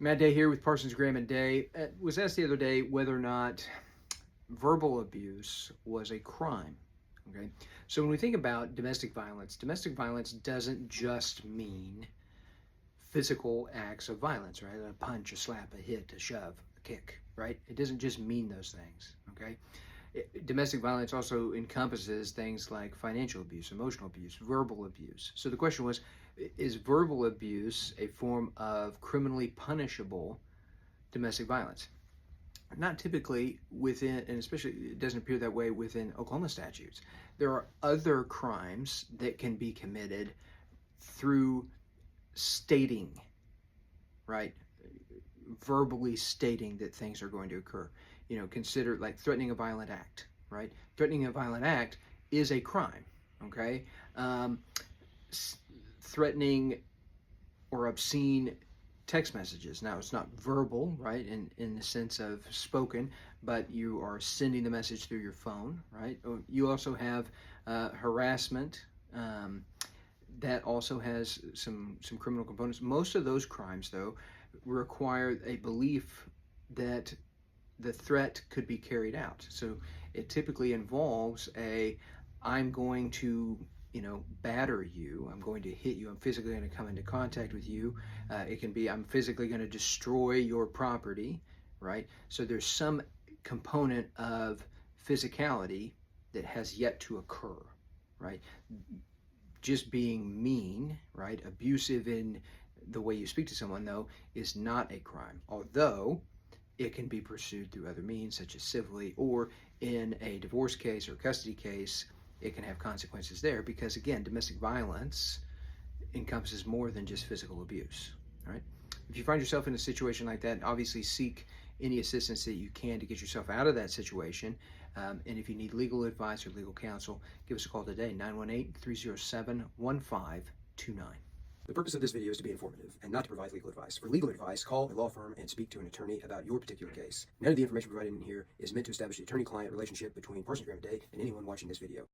Matt Day here with Parsons, Graham and Day. Was asked the other day whether or not verbal abuse was a crime. Okay, so when we think about domestic violence doesn't just mean physical acts of violence, right? A punch, a slap, a hit, a shove, a kick, right? It doesn't just mean those things. Okay, domestic violence also encompasses things like financial abuse, emotional abuse, verbal abuse. So the question was, is verbal abuse a form of criminally punishable domestic violence? Not typically within, and especially it doesn't appear that way within Oklahoma statutes. There are other crimes that can be committed through stating, right? Verbally stating that things are going to occur. You know, consider like threatening a violent act, right? Threatening a violent act is a crime, okay? Threatening or obscene text messages. Now, it's not verbal, right, in the sense of spoken, but you are sending the message through your phone, right? You also have harassment. That also has some criminal components. Most of those crimes, though, require a belief that the threat could be carried out. So it typically involves I'm going to, batter you, I'm going to hit you, I'm physically going to come into contact with you. It can be, I'm physically going to destroy your property, right? So there's some component of physicality that has yet to occur, right? Just being mean, right, abusive in the way you speak to someone, though, is not a crime, although it can be pursued through other means, such as civilly, or in a divorce case or custody case, it can have consequences there because, again, domestic violence encompasses more than just physical abuse, right? If you find yourself in a situation like that, obviously seek any assistance that you can to get yourself out of that situation. And if you need legal advice or legal counsel, give us a call today, 918-307-1529. The purpose of this video is to be informative and not to provide legal advice. For legal advice, call a law firm and speak to an attorney about your particular case. None of the information provided in here is meant to establish the attorney-client relationship between Parsons, Graham and Day and anyone watching this video.